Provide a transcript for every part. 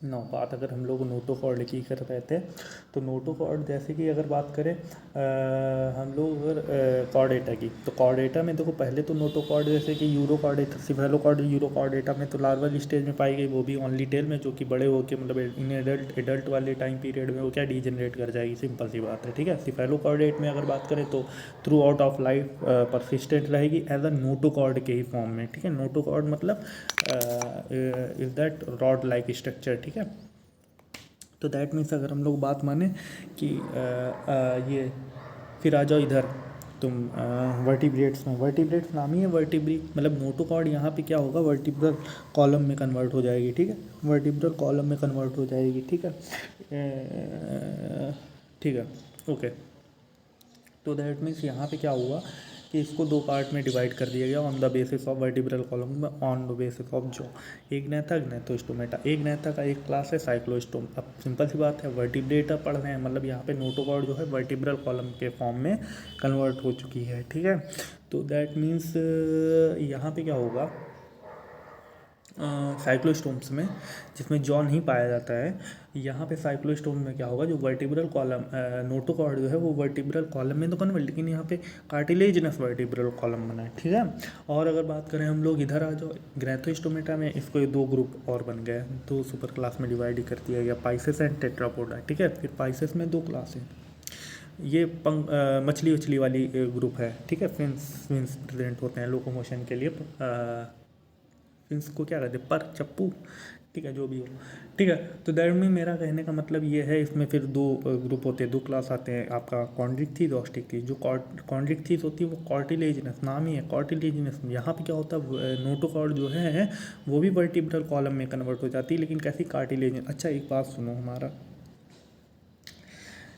बात अगर हम लोग नोटोकॉर्ड की कर रहे थे, तो नोटोकॉर्ड जैसे कि अगर बात करें हम लोग अगर कॉर्डेटा की, तो कॉर्डेटा में देखो पहले तो नोटोकॉर्ड जैसे कि यूरोकॉर्डेटा, सिफेलोकॉर्ड यूरोकॉर्डेटा में तो लार्वल स्टेज में पाई गई, वो भी ओनली टेल में, जो कि बड़े होकर मतलब इन एडल्ट वाले टाइम पीरियड में वो क्या डीजनरेट कर जाएगी, सिंपल सी बात है, ठीक है। सिफेलोकॉर्डेट में अगर बात करें तो through out of life persistent रहेगी एज अ नोटोकॉर्ड के ही फॉर्म में, ठीक है। नोटोकॉर्ड मतलब is that rod like structure, ठीक है। तो दैट मीन्स अगर हम लोग बात माने कि ये फिर आ जाओ इधर तुम वर्टिब्रेट्स में, वर्टिब्रेट्स नाम ही है वर्टिब्री, मतलब नोटोकॉर्ड यहाँ पे क्या होगा, वर्टिब्रल कॉलम में कन्वर्ट हो जाएगी, ठीक है। वर्टिब्रल कॉलम में कन्वर्ट हो जाएगी, ठीक है, ठीक है, ओके। तो दैट मीन्स यहाँ पे क्या हुआ कि इसको दो पार्ट में डिवाइड कर दिया गया on the basis of vertebral column में, ऑन द बेसिस ऑफ जो एक ग्नेथा ग्नेथोस्टोमेटा, एक ग्नेथा का एक क्लास है साइक्लोस्टोम। अब सिंपल सी बात है, वर्टिब्रेटा पढ़ रहे हैं मतलब यहाँ पे नोटोकॉर्ड जो है वर्टिब्रल कॉलम के फॉर्म में कन्वर्ट हो चुकी है, ठीक है। तो दैट मीन्स यहाँ पे क्या होगा, साइक्लोस्टोम्स में जिसमें जॉ नहीं पाया जाता है, यहाँ पे साइक्लोस्टोम में क्या होगा, जो वर्टिब्रल कॉलम नोटोकॉर्ड जो है वो वर्टिब्रल कॉलम में तो कन्वर्ट, लेकिन यहाँ पे कार्टिलेजिनस वर्टिब्रल कॉलम बना है, ठीक है। और अगर बात करें हम लोग इधर आ जाओ ग्रैथोस्टोमेटा में, इसको ये दो ग्रुप और बन गए, दो सुपर क्लास में डिवाइड कर दिया गया, पाइसेस एंड टेट्रापोडा, ठीक है। फिर पाइसेस में दो क्लास है, ये मछली उछली वाली ग्रुप है, ठीक है। फिन्स प्रेजेंट होते हैं लोकोमोशन के लिए, फिन्स को क्या कहते हैं, पर चप्पू, ठीक है, जो भी हो, ठीक है। तो दैट में मेरा कहने का मतलब ये है, इसमें फिर दो ग्रुप होते हैं, दो क्लास आते हैं आपका, कॉन्ड्रिक्थिस ऑस्टिक्थिस। जो कॉन्ड्रिक्थिस होती है वो कॉर्टिलेजिनस, नाम ही है कॉर्टिलेजिनस। यहाँ पे क्या होता है, नोटोकॉर्ड जो है वो भी वर्टिब्रल कॉलम में कन्वर्ट हो जाती है, लेकिन कैसी, कार्टिलेजिनस। अच्छा एक बात सुनो, हमारा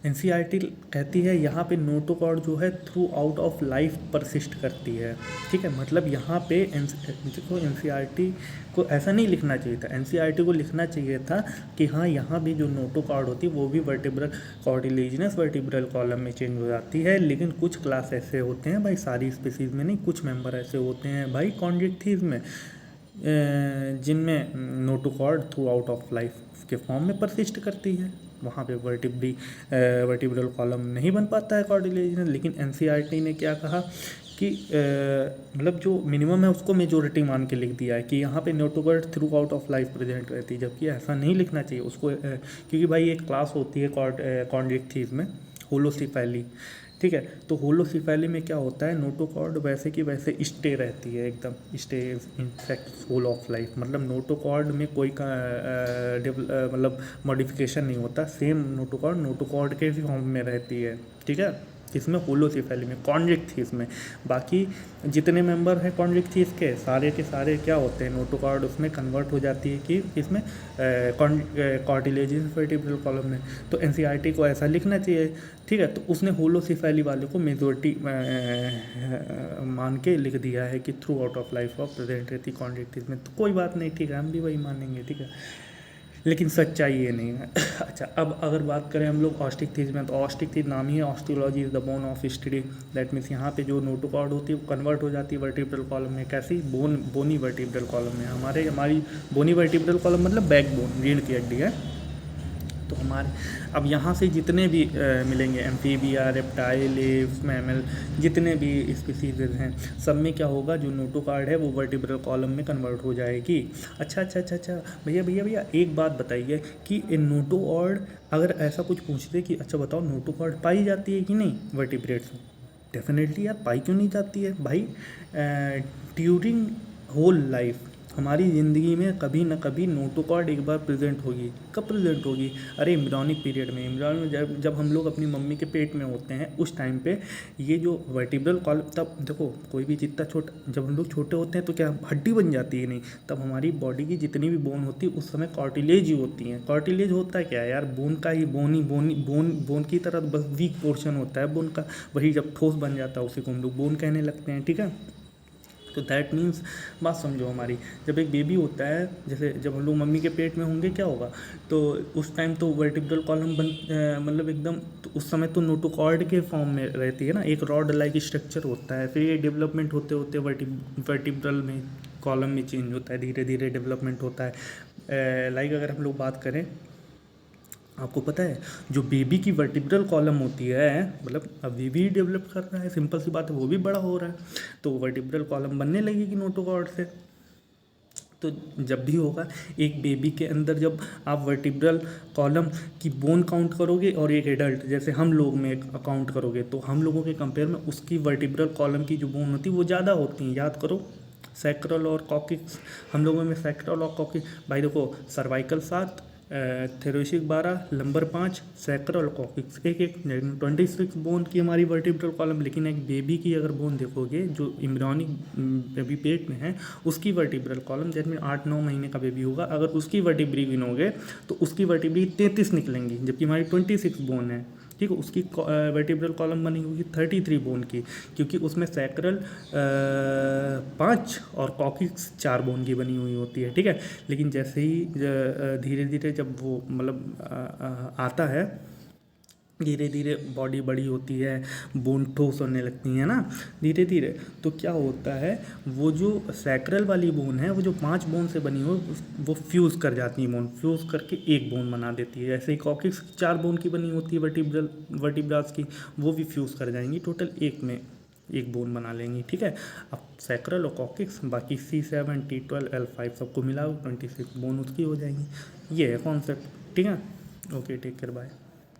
एनसीईआरटी कहती है यहाँ पे नोटोकॉर्ड जो है through out of life persist करती है, ठीक है। मतलब यहाँ पे देखो एनसीईआरटी को ऐसा नहीं लिखना चाहिए था, एनसीईआरटी को लिखना चाहिए था कि हाँ यहाँ भी जो नोटोकॉर्ड होती है वो भी वर्टिब्रल कॉर्टिलेजिनस वर्टिब्रल कॉलम में चेंज हो जाती है, लेकिन कुछ क्लास ऐसे होते हैं भाई, सारी स्पीसीज में नहीं, कुछ मेंबर ऐसे होते हैं भाई कॉन्ड्रिक्थिस में जिनमें notochord through out of life के फॉर्म में परसिस्ट करती है, वहाँ पे वर्टिब्रल कॉलम नहीं बन पाता है कॉर्टिलेजिनस। लेकिन एनसीईआरटी ने क्या कहा कि मतलब जो मिनिमम है उसको मेजोरिटी मान के लिख दिया है कि यहाँ पे notochord through out of life present रहती है, जबकि ऐसा नहीं लिखना चाहिए उसको, क्योंकि भाई एक क्लास होती है कॉन्ड्रिक्थिस में, होलोसिफेली, ठीक है। तो होलोसिफेली में क्या होता है, नोटोकॉर्ड वैसे की वैसे स्टे रहती है, एकदम stay in fact whole of life, मतलब नोटोकॉर्ड में कोई का मतलब मॉडिफिकेशन नहीं होता, सेम नोटोकॉर्ड के भी फॉर्म में रहती है, ठीक है। इसमें होलोसिफेली में, कॉन्ड्रिक्थिस में, बाकी जितने मेंबर हैं कॉन्ड्रिक्थिस के सारे क्या होते हैं, नोटोकॉर्ड उसमें कन्वर्ट हो जाती है कि इसमें कॉर्टिलेजिनस वर्टिब्रल कॉलम में। तो एनसीईआरटी को ऐसा लिखना चाहिए, ठीक है। तो उसने होलोसिफेली वाले को मेजोरिटी मान के लिख दिया है कि through out of life of present रहती कॉन्ड्रिक्थिस में, तो कोई बात नहीं, ठीक है, हम भी वही मानेंगे, ठीक है, लेकिन सच्चाई ये नहीं है। अच्छा अब अगर बात करें हम लोग ऑस्टिक्थिस में, तो ऑस्टिक्थिस नाम ही है, osteology is the bone of study, that means यहाँ पे जो नोटोकॉर्ड होती है वो कन्वर्ट हो जाती है वर्टिब्रल कॉलम में, कैसी, बोनी वर्टिब्रल कॉलम में। हमारी बोनी वर्टिब्रल कॉलम मतलब बैकबोन, रीढ़ की हड्डी है। तो हमारे अब यहाँ से जितने भी मिलेंगे एम्फीबिया, रेप्टाइल, एव्स, मैमल, जितने भी स्पीसीज हैं, सब में क्या होगा, जो नोटोकॉर्ड है वो वर्टिब्रल कॉलम में कन्वर्ट हो जाएगी। अच्छा भैया एक बात बताइए कि नोटोकॉर्ड, अगर ऐसा कुछ पूछते कि अच्छा बताओ नोटोकॉर्ड पाई जाती है कि नहीं वर्टिब्रेट्स में, डेफिनेटली यार, पाई क्यों नहीं जाती है भाई, ड्यूरिंग होल लाइफ हमारी ज़िंदगी में कभी ना कभी नोटोकॉर्ड एक बार प्रेजेंट होगी। कब प्रेजेंट होगी, अरे एम्ब्रियोनिक पीरियड में, एम्ब्रियन में जब हम लोग अपनी मम्मी के पेट में होते हैं उस टाइम पे ये जो वर्टिब्रल कॉलम, तब देखो कोई भी जितना छोटा, जब हम लोग छोटे होते हैं तो क्या हड्डी बन जाती है, नहीं, तब हमारी बॉडी की जितनी भी बोन होती है उस समय कार्टिलेज ही होती हैं। कार्टिलेज होता है क्या है यार, बोन का ही, बोन की तरह बस वीक पोर्शन होता है बोन का, वही जब ठोस बन जाता है उसी को हम लोग बोन कहने लगते हैं, ठीक है। तो दैट मीन्स बात समझो हमारी, जब एक बेबी होता है, जैसे जब हम लोग मम्मी के पेट में होंगे क्या होगा, तो उस टाइम तो वर्टिब्रल कॉलम मतलब एकदम, तो उस समय तो नोटोकॉर्ड के फॉर्म में रहती है ना, एक रॉड लाइक स्ट्रक्चर होता है, फिर ये डेवलपमेंट होते होते वर्टिब्रल में कॉलम में चेंज होता है, धीरे धीरे डेवलपमेंट होता है, लाइक अगर हम लोग बात करें, आपको पता है जो बेबी की वर्टिब्रल कॉलम होती है, मतलब अभी भी डेवलप कर रहा है, सिंपल सी बात है, वो भी बड़ा हो रहा है, तो वर्टिब्रल कॉलम बनने लगेगी नोटोकॉर्ड से। तो जब भी होगा एक बेबी के अंदर, जब आप वर्टिब्रल कॉलम की बोन काउंट करोगे और एक एडल्ट जैसे हम लोग में काउंट करोगे, तो हम लोगों के कंपेयर में उसकी वर्टिब्रल कॉलम की जो बोन होती है वो ज़्यादा होती हैं। याद करो, सैक्रल और कॉकिक्स, हम लोगों में सैक्रल और कॉकिक्स, भाई देखो, सर्वाइकल 7, थेरोसिक 12, लंबर 5, सैक्रल कॉकिक्स एक एक, 26 बोन की हमारी वर्टिब्रल कॉलम। लेकिन एक बेबी की अगर बोन देखोगे जो इम्ब्रियोनिक बेबी पेट में है, उसकी वर्टिब्रल कॉलम, जैसे 8-9 महीने का बेबी होगा, अगर उसकी वर्टिब्री गिनोगे तो उसकी वर्टिब्री 33 निकलेंगी, जबकि हमारी 26 बोन है। ठीक है, उसकी वर्टिब्रल कॉलम बनी होगी 33 बोन की, क्योंकि उसमें सैक्रल 5 और कॉकिक्स 4 बोन की बनी हुई होती है। ठीक है, लेकिन जैसे ही धीरे धीरे जब वो मतलब आता है, धीरे धीरे बॉडी बड़ी होती है, बोन ठोस होने लगती है ना धीरे धीरे, तो क्या होता है, वो जो सैक्रल वाली बोन है, वो जो 5 बोन से बनी हो, वो फ्यूज़ कर जाती है, बोन फ्यूज़ करके एक बोन बना देती है। ऐसे ही कॉकिक्स 4 बोन की बनी होती है वर्टिब्रास की, वो भी फ्यूज़ कर जाएंगी, टोटल एक में एक बोन बना लेंगी। ठीक है, अब सैक्रल और कॉकिक्स, बाकी C7, T12, L5 सबको मिलाओ, 26 बोन उसकी हो जाएंगी। ये है कॉन्सेप्ट। ठीक है, ओके, टेक केयर, बाय।